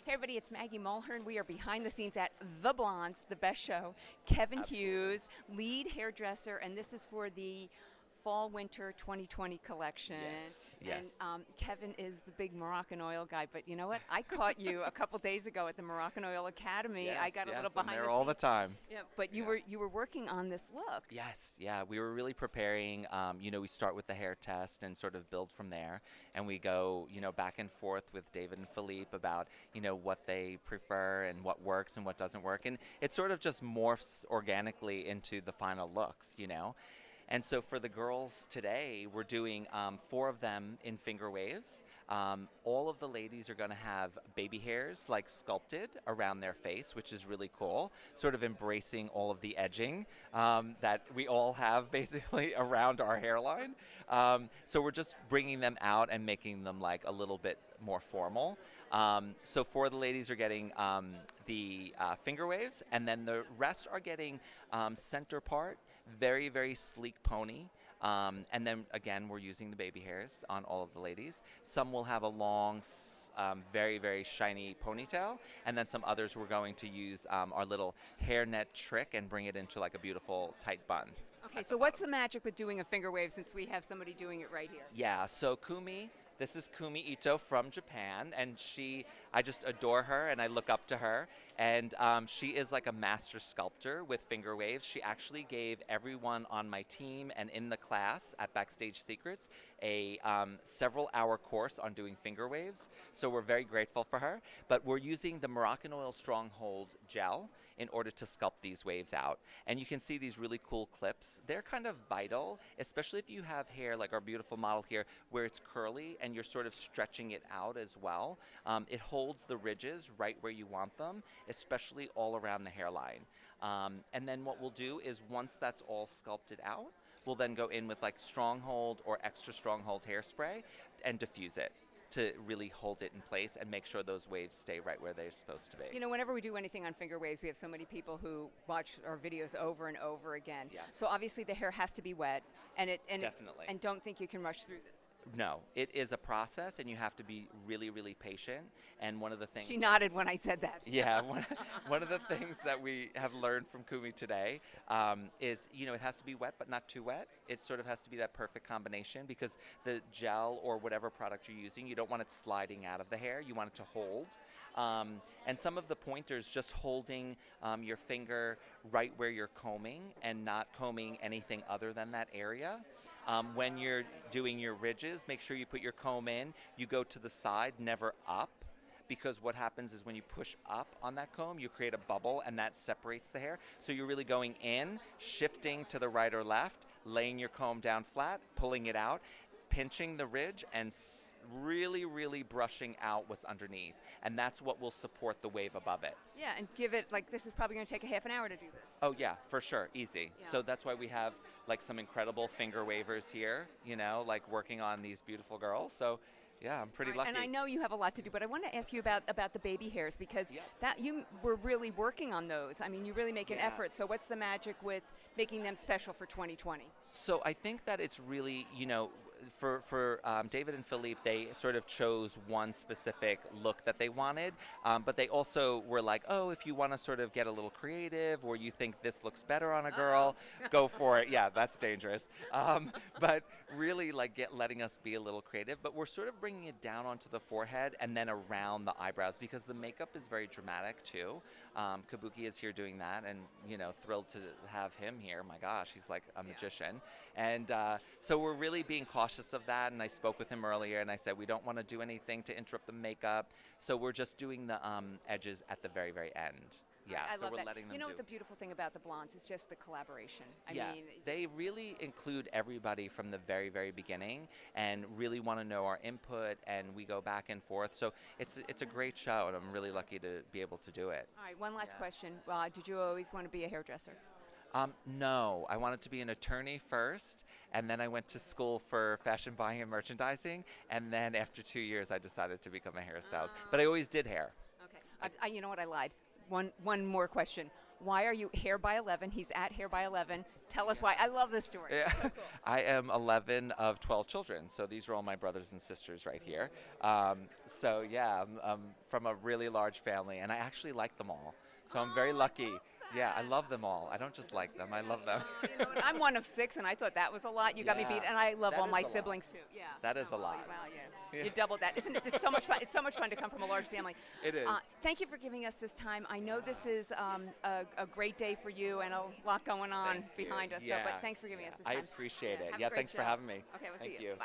Hey everybody, it's Maggie Mulhern. We are behind the scenes at The Blondes, the best show. Kevin Absolutely. Hughes, lead hairdresser, and this is for the Fall/Winter 2020 collection. Yes, And yes. Kevin is the big Moroccan oil guy. But you know what? I caught you a couple days ago at the Moroccan Oil Academy. I Yes, got a little yes, I'm behind there the all the scenes. time. Yeah, but you Yeah. were working on this look. Yes, yeah, we were really preparing. We start with the hair test and sort of build from there. And we go, back and forth with David and Philippe about, what they prefer and what works and what doesn't work. And it sort of just morphs organically into the final looks. And so for the girls today, we're doing four of them in finger waves. All of the ladies are going to have baby hairs like sculpted around their face, which is really cool, sort of embracing all of the edging that we all have basically around our hairline. So we're just bringing them out and making them like a little bit more formal. So four of the ladies are getting the finger waves, and then the rest are getting center part, very, very sleek pony. And then again, we're using the baby hairs on all of the ladies. Some will have a long, very, very shiny ponytail, and then some others we're going to use our little hairnet trick and bring it into like a beautiful tight bun. Okay, At so the what's bottom. the magic with doing a finger wave since we have somebody doing it right here? Yeah, so this is Kumi Ito from Japan, and I just adore her and I look up to her. And she is like a master sculptor with finger waves. She actually gave everyone on my team and in the class at Backstage Secrets a several-hour course on doing finger waves. So we're very grateful for her. But we're using the Moroccan Oil Stronghold Gel in order to sculpt these waves out. And you can see these really cool clips. They're kind of vital, especially if you have hair like our beautiful model here, where it's curly and you're sort of stretching it out as well. It holds the ridges right where you want them, especially all around the hairline. And then what we'll do is once that's all sculpted out, we'll then go in with like Stronghold or Extra Stronghold hairspray and diffuse it to really hold it in place and make sure those waves stay right where they're supposed to be. You know, whenever we do anything on finger waves, we have so many people who watch our videos over and over again. Yeah. So obviously the hair has to be wet, Definitely. and don't think you can rush through this. No, it is a process, and you have to be really, really patient. And one of the things. She nodded when I said that. Yeah, one of the things that we have learned from Kumi today is, it has to be wet, but not too wet. It sort of has to be that perfect combination because the gel or whatever product you're using, you don't want it sliding out of the hair. You want it to hold. And some of the pointers, just holding your finger right where you're combing and not combing anything other than that area. When you're doing your ridges, make sure you put your comb in. You go to the side, never up, because what happens is when you push up on that comb, you create a bubble, and that separates the hair. So you're really going in, shifting to the right or left, laying your comb down flat, pulling it out, pinching the ridge, and really, really brushing out what's underneath. And that's what will support the wave above it. Yeah, and give it, like, this is probably going to take a half an hour to do this. Oh yeah, for sure, easy. Yeah. So that's why we have like some incredible finger wavers here, like working on these beautiful girls. So yeah, I'm pretty All right, lucky. and I know you have a lot to do, but I want to ask you about the baby hairs because Yeah. that you were really working on those. I mean, you really make an Yeah. effort. So what's the magic with making them special for 2020? So I think that it's really, for David and Philippe, they sort of chose one specific look that they wanted, but they also were like, oh, if you want to sort of get a little creative or you think this looks better on a girl, go for it. Yeah, that's dangerous. But really letting us be a little creative, but we're sort of bringing it down onto the forehead and then around the eyebrows because the makeup is very dramatic too. Kabuki is here doing that, and thrilled to have him here. My gosh, he's like a magician. And so we're really being cautious of that, and I spoke with him earlier, and I said we don't want to do anything to interrupt the makeup, so we're just doing the edges at the very, very end. Yeah, I so love we're that. letting them You know do. what the beautiful thing about the blondes is just the collaboration. I Yeah, mean, they really include everybody from the very, very beginning and really want to know our input, and we go back and forth. So it's a great show, and I'm really lucky to be able to do it. all right, one last Yeah. question. Did you always want to be a hairdresser? No, I wanted to be an attorney first, and then I went to school for fashion buying and merchandising, and then after 2 years, I decided to become a hairstylist. But I always did hair. Okay. You know what? I lied. One more question. Why are you Hair by 11? He's at Hair by 11. Tell us why. I love this story. Yeah. So cool. I am 11 of 12 children, so these are all my brothers and sisters right here. So yeah, I'm from a really large family, and I actually like them all. So I'm very lucky. Yeah, I love them all. I don't just like them, I love them. You know, and I'm one of 6, and I thought that was a lot. You got me beat, Yeah, and I love that all is my a lot. siblings too. Yeah, That is a lot. Wow, yeah. Yeah. You doubled that, isn't it? It's so much fun. It's so much fun to come from a large family. It is. Thank you for giving us this time. I know this is a great day for you, and a lot going on Thank you. behind us. Yeah. So, but thanks for giving us this I time. appreciate it. Have a Yeah, great thanks for show. having me. Okay, we'll Thank see you. you. Bye.